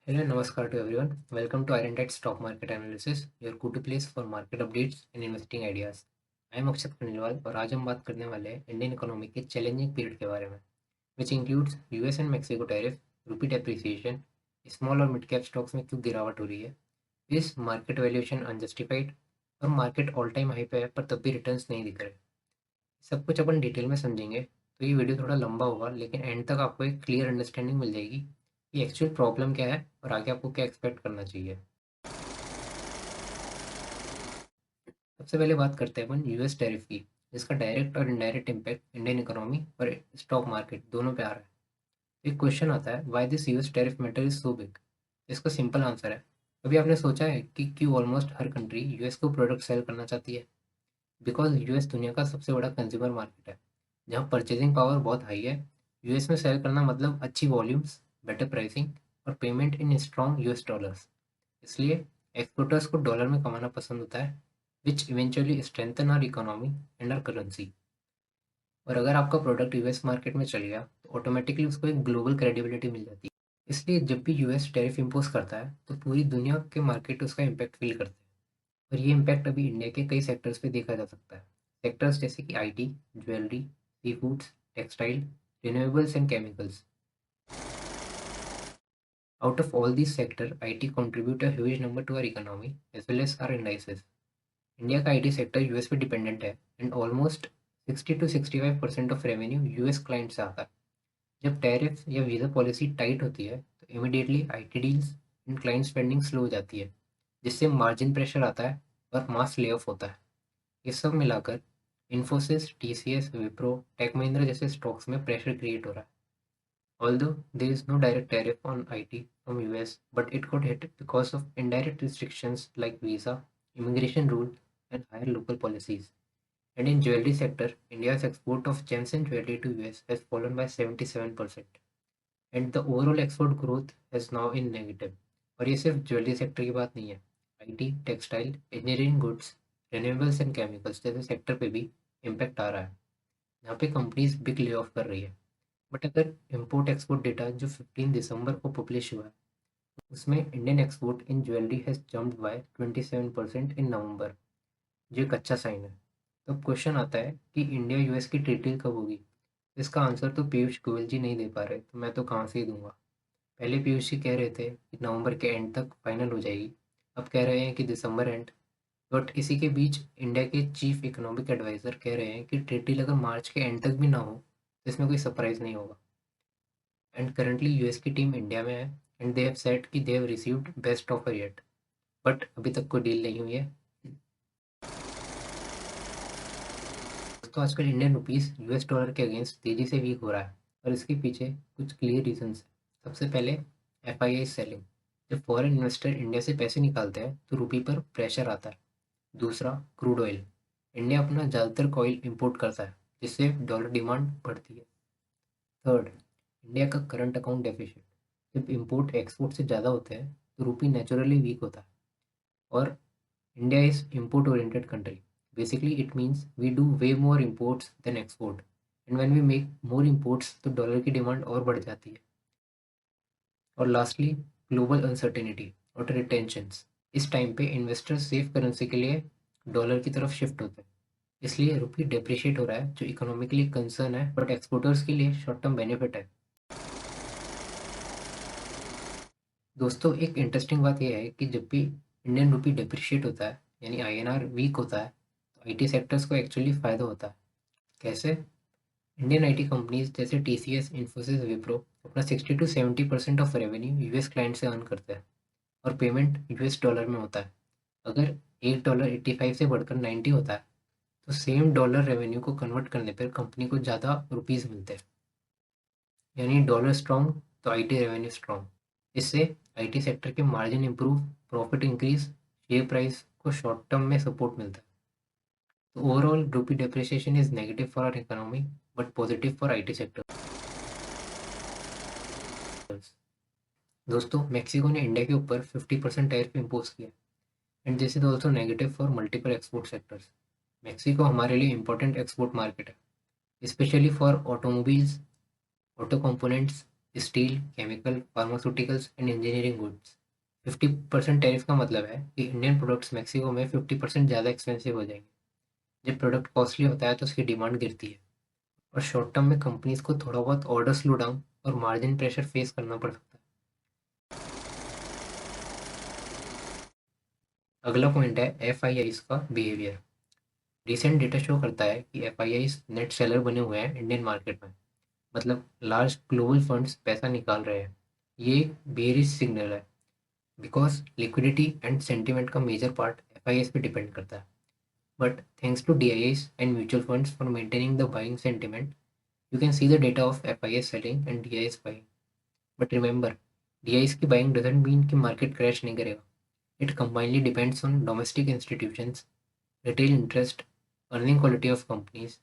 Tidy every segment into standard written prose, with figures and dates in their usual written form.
Hello, namaskar to everyone. Welcome to Iron Stock Market Analysis, your go-to place for market updates and investing ideas. I am अक्षत खंडेलवाल और आज हम बात करने वाले हैं इंडियन इकोनॉमी के चैलेंजिंग पीरियड के बारे में, which includes US and Mexico tariff, रूपी डेप्रिसिएशन, स्मॉल और मिड कैप स्टॉक्स में क्यों गिरावट हो रही है, इस मार्केट वैल्यूएशन अनजस्टिफाइड और मार्केट ऑल टाइम हाई पे है पर तब भी रिटर्न्स नहीं दिख रहे। सब कुछ अपन डिटेल में समझेंगे तो ये वीडियो थोड़ा लंबा होगा, लेकिन एंड तक आपको एक क्लियर अंडरस्टैंडिंग मिल जाएगी कि एक्चुअल प्रॉब्लम क्या है और आगे आपको क्या एक्सपेक्ट करना चाहिए। सबसे पहले बात करते हैं अपन यूएस टैरिफ की, जिसका डायरेक्ट और इनडायरेक्ट इम्पैक्ट इंडियन इकोनॉमी और स्टॉक मार्केट दोनों पे आ रहा है। एक क्वेश्चन आता है, why this US tariff matter is so big. इसका सिंपल आंसर है, कभी आपने सोचा है कि क्यों ऑलमोस्ट हर कंट्री यूएस को प्रोडक्ट सेल करना चाहती है? बिकॉज यूएस दुनिया का सबसे बड़ा कंज्यूमर मार्केट है, जहाँ परचेजिंग पावर बहुत हाई है। यूएस में सेल करना मतलब अच्छी वॉल्यूम्स, बेटर प्राइसिंग और payment in strong US dollars. इसलिए एक्सपोर्टर्स को डॉलर में कमाना पसंद होता है, which eventually strengthen our economy and our currency. और अगर आपका प्रोडक्ट यूएस मार्केट में चल गया तो ऑटोमेटिकली उसको एक ग्लोबल क्रेडिबिलिटी मिल जाती है। इसलिए जब भी यूएस टैरिफ इम्पोज करता है तो पूरी दुनिया के मार्केट उसका इम्पैक्ट फील करते हैं। और ये इम्पैक्ट अभी इंडिया के कई सेक्टर्स पे देखा जा सकता है। सेक्टर्स जैसे कि IT, jewellery, sea foods, textile, renewables and chemicals. Out of all these sectors, IT contribute a huge number to our economy as well as our indices. India का आईटी सेक्टर यूएस पे dependent है and almost 60 to 65% of revenue US client से आता है। जब tariff या visa policy tight होती है तो immediately IT deals and client spending slow हो जाती है, जिससे मार्जिन प्रेशर आता है और मास ले ऑफ होता है। ये सब मिलाकर इन्फोसिस, टीसीएस, विप्रो, टेक महिंद्रा जैसे स्टॉक्स में प्रेशर क्रिएट हो रहा है। Although there is no direct tariff on IT from US, but it got hit because of indirect restrictions like visa, immigration rule, and higher local policies. And in jewelry sector, India's export of gems and jewelry to US has fallen by 77%, and the overall export growth is now in negative. और ये सिर्फ jewellery sector की बात नहीं है, IT, textile, engineering goods, renewables and chemicals जैसे sector पे भी इम्पैक्ट आ रहा है। यहाँ पे कंपनीज बिग ले ऑफ कर रही है। बट अगर इम्पोर्ट एक्सपोर्ट डेटा जो 15 दिसंबर को पब्लिश हुआ है, उसमें Indian export in jewellery has jumped by 27% in November, जो एक अच्छा साइन है। तो अब क्वेश्चन आता है कि इंडिया यूएस की ट्रेड डील कब होगी। इसका आंसर तो पीयूष गोयल जी नहीं दे पा रहे, तो मैं तो कहाँ से ही दूंगा। पहले पीयूष जी कह रहे थे कि नवंबर के एंड तक फाइनल हो जाएगी, अब कह रहे हैं कि दिसंबर एंड। बट इसी के बीच इंडिया के चीफ इकोनॉमिक एडवाइजर कह रहे हैं कि ट्रेड डील अगर मार्च के एंड तक भी ना हो तो इसमें कोई सरप्राइज नहीं होगा। एंड करंटली यूएस की टीम इंडिया में है एंड दे हैव सेड कि they have received best offer yet, but अभी तक कोई डील नहीं हुई है। दोस्तों, आजकल इंडियन रुपीस यूएस डॉलर के अगेंस्ट तेजी से वीक हो रहा है और इसके पीछे कुछ क्लियर रीजंस है। सबसे पहले एफआईआई सेलिंग। जब फॉरेन इन्वेस्टर इंडिया से पैसे निकालते हैं तो रुपी पर प्रेशर आता है। दूसरा, क्रूड ऑयल। इंडिया अपना ज़्यादातर ऑयल इंपोर्ट करता है, जिससे डॉलर डिमांड बढ़ती है। थर्ड, इंडिया का करंट अकाउंट डेफिसिट। जब इंपोर्ट एक्सपोर्ट से ज़्यादा होते हैं तो रुपी नेचुरली वीक होता है। और India is import oriented country. Basically it means we do way more imports than export, and when we make more imports तो डॉलर की डिमांड और बढ़ जाती है। और लास्टली, ग्लोबल अनसर्टेनिटी और ट्रेड टेंशंस। इस टाइम पे इन्वेस्टर्स सेफ करेंसी के लिए डॉलर की तरफ शिफ्ट होते हैं, इसलिए रुपी डेप्रिशिएट हो रहा है, जो इकोनॉमिकली कंसर्न है बट एक्सपोर्टर्स के लिए शॉर्ट टर्म बेनिफिट है। दोस्तों, एक इंटरेस्टिंग बात यह है कि जब भी इंडियन रुपी डिप्रिशिएट होता है यानी आईएनआर वीक होता है तो आईटी सेक्टर्स को एक्चुअली फ़ायदा होता है। कैसे? इंडियन आईटी कंपनीज जैसे टीसीएस, इन्फोसिस, विप्रो अपना 60 to 70% of revenue US client से अर्न करते हैं और पेमेंट यूएस डॉलर में होता है। अगर $8.85 से बढ़कर 90 होता है तो सेम डॉलर रेवेन्यू को कन्वर्ट करने पर कंपनी को ज़्यादा रुपीज़ मिलते हैं। यानी डॉलर स्ट्रॉन्ग तो आईटी रेवेन्यू स्ट्रॉन्ग। इससे आईटी सेक्टर के margin improve, profit increase, share price को शॉर्ट टर्म में सपोर्ट मिलता है। तो overall rupee depreciation is negative for our economy but positive for IT sector. दोस्तों, मेक्सिको ने इंडिया के ऊपर 50% टैरिफ इम्पोज किया and this is also negative for multiple export sectors. Mexico हमारे लिए इंपॉर्टेंट एक्सपोर्ट मार्केट है, specially for automobiles, auto components, steel, chemical, pharmaceuticals and engineering goods. 50% tariff का मतलब है कि इंडियन प्रोडक्ट्स मैक्सिको में 50% ज़्यादा एक्सपेंसिव हो जाएंगे। जब प्रोडक्ट कॉस्टली होता है तो उसकी डिमांड गिरती है, और शॉर्ट टर्म में कंपनीज को थोड़ा बहुत ऑर्डर स्लो डाउन और मार्जिन प्रेशर फेस करना पड़ सकता है। अगला पॉइंट है एफ आई आईज का बिहेवियर। रिसेंट डेटा शो करता है कि F I eyes net seller बने हुए हैं इंडियन मार्केट में, मतलब लार्ज ग्लोबल फंड्स पैसा निकाल रहे हैं। ये एक बेरिश सिग्नल है, बिकॉज लिक्विडिटी एंड सेंटिमेंट का major part F I Is पे डिपेंड करता है। But thanks to D I Is and mutual funds for maintaining the buying sentiment, you can see the data of FIS selling and DIS buying. But remember, DIS की buying doesn't mean कि market crash नहीं करेगा. It combinedly depends on domestic institutions, retail interest, earning quality of companies.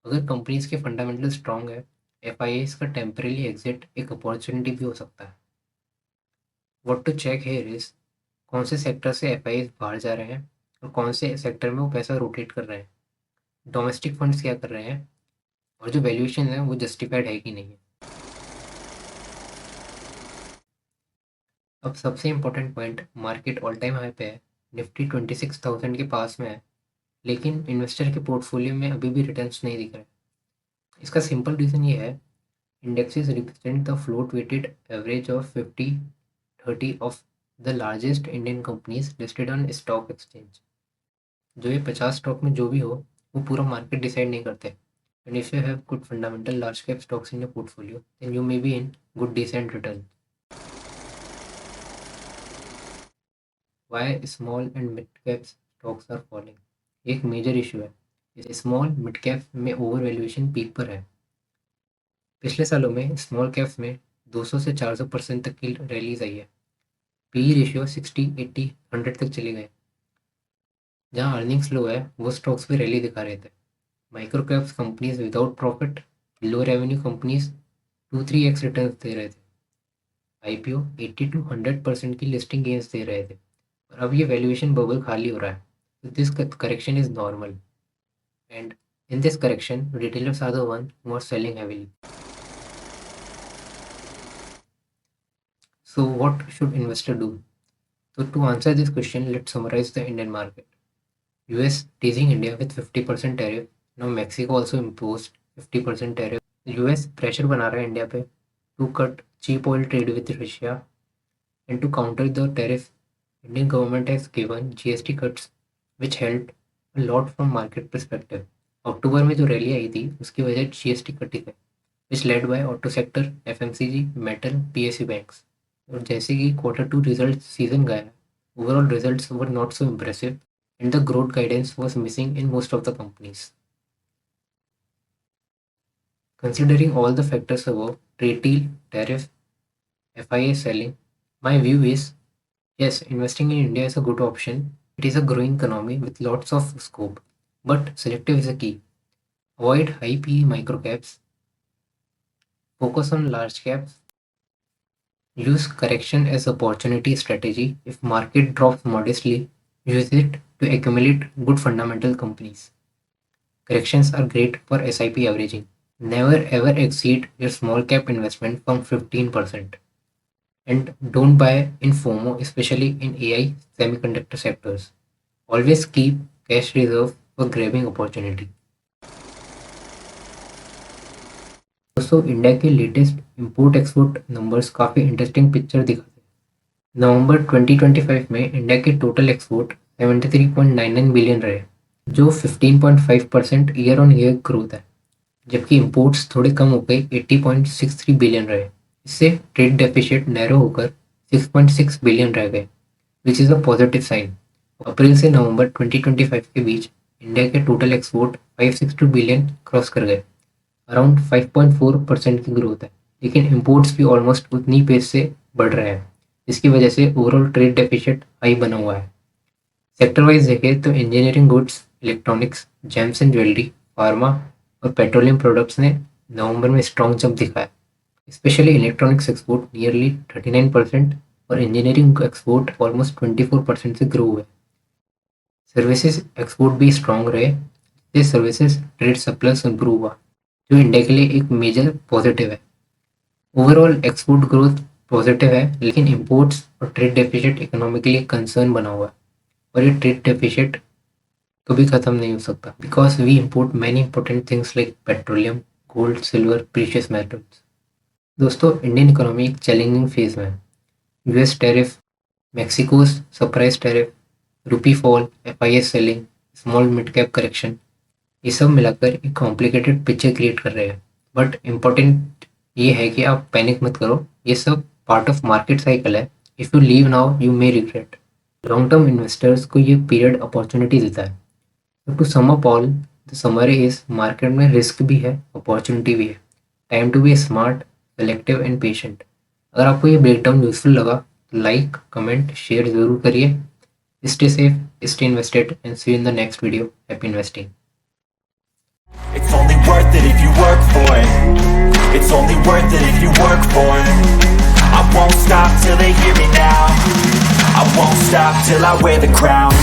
अगर companies के fundamental strong है, FIS का temporarily exit एक opportunity भी हो सकता है। What to check here is, कौन से सेक्टर से FIS बाहर जा रहे हैं और कौन से सेक्टर में वो पैसा रोटेट कर रहे हैं, डोमेस्टिक फंड्स क्या कर रहे हैं, और जो वैल्यूएशन है वो जस्टिफाइड है कि नहीं है। अब सबसे important point, market all time high पे है, निफ्टी 26,000 के पास में है, लेकिन इन्वेस्टर के पोर्टफोलियो में अभी भी रिटर्न्स नहीं दिख रहे। इसका सिंपल रीज़न ये है, indexes represent the float weighted average of 50-30 of the largest Indian companies listed on stock exchange. जो ये 50 स्टॉक में जो भी हो, वो पूरा मार्केट डिसाइड नहीं करते। And if you have good fundamental large cap stocks in your portfolio, then you may be in good decent return. Why small and mid caps stocks are falling, एक major issue है। इस small mid cap में over valuation peak पर है। पिछले सालों में small caps में 200 से 400% तक की रैलीज आई है। पी रेशियो 60, 80, 100 तक चले गए। जहां अर्निंग्स लो है, वो स्टॉक्स भी रैली दिखा रहे थे। Micro caps companies without profit, low revenue companies 2-3x return दे रहे थे। आईपीओ 80 to 100% की लिस्टिंग गेंस दे रहे थे, और अब ये वैल्यूएशन बबल खाली हो रहा है। So this correction is normal, and in this correction, retailers are the one who are selling heavily. So what should investor do? So to answer this question, let's summarize the Indian market. US teasing India with 50% tariff. Now Mexico also imposed 50% tariff. US pressure बना रहा है India पे to cut cheap oil trade with Russia, and to counter the tariff, Indian government has given GST cuts, which helped a lot from market perspective. अक्टूबर में जो rally आई थी उसकी वजह GST कटी थे, विच led by auto sector, FMCG, metal, PSU banks. और जैसे कि Q2 रिजल्ट सीजन गया, overall results were not so impressive and the growth guidance was missing in most of the companies. Considering all the factors above, trade deal, tariff, FIA selling, my view is yes, investing in India is a good option. It is a growing economy with lots of scope, but selective is a key. Avoid high PE microcaps, focus on large caps, use correction as opportunity strategy. If market drops modestly, use it to accumulate good fundamental companies. Corrections are great for SIP averaging. Never ever exceed your small cap investment from 15%. And don't buy in FOMO, especially in AI semiconductor sectors. Always keep cash reserve for grabbing opportunity. दोस्तों, India के latest import export numbers काफ़ी interesting picture दिखाते हैं। नवंबर 2025 में India के total export 73.99 billion रहे, जो 15.5% year on year growth है, जबकि इंपोर्ट्स थोड़े कम हो गए, 80.63 बिलियन रहे। इससे ट्रेड डेफिसिट नैरो होकर 6.6 बिलियन रह गए, which is a positive sign. अप्रैल से नवंबर 2025 के बीच इंडिया के टोटल एक्सपोर्ट 562 बिलियन क्रॉस कर गए, अराउंड 5.4% की ग्रोथ है। लेकिन इंपोर्ट्स भी ऑलमोस्ट उतनी पेस से बढ़ रहे हैं, जिसकी वजह से ओवरऑल ट्रेड डेफिसिट हाई बना हुआ है। सेक्टर वाइज देखें तो engineering goods, electronics, James and jewellery, pharma और पेट्रोलियम प्रोडक्ट्स ने नवंबर में स्ट्रॉन्ग जंप दिखाया। स्पेशली इलेक्ट्रॉनिक्स एक्सपोर्ट नियरली 39% और इंजीनियरिंग एक्सपोर्ट ऑलमोस्ट 24% से ग्रो हुए। सर्विसेज एक्सपोर्ट भी स्ट्रॉन्ग रहे, जिससे सर्विसेज ट्रेड सरप्लस इंप्रूव हुआ, जो इंडिया के लिए एक मेजर पॉजिटिव है। ओवरऑल एक्सपोर्ट ग्रोथ पॉजिटिव है, लेकिन इंपोर्ट्स और ट्रेड डेफिसिट इकोनॉमिकली कंसर्न बना हुआ है, और ये ट्रेड डेफिसिट कभी खत्म नहीं हो सकता because we import many important things like petroleum, gold, silver, precious metals. दोस्तों, इंडियन इकोनॉमी एक चैलेंजिंग फेज में है। US tariff, Mexico surprise tariff, rupee fall, FIIs selling, small mid cap correction, ये सब मिलाकर एक कॉम्प्लिकेटेड पिक्चर क्रिएट कर रहे हैं। बट इम्पोर्टेंट ये है कि आप पैनिक मत करो, ये सब पार्ट ऑफ मार्केट साइकिल है। If you leave now you may regret. Long term investors को ये पीरियड अपॉर्चुनिटी देता है। तो to sum up all, the summary is market में रिस्क भी है, अपॉर्चुनिटी भी है। Time to be smart, selective and patient. अगर आपको ये ब्रेकडाउन यूजफुल लगा तो लाइक, कमेंट, शेयर ज़रूर करिए। Stay safe, stay invested, and see you in the next video. Happy investing. It's only worth it if you work for it. It's only worth it if you work for it. I won't stop till they hear me now. I won't stop till I wear the crown.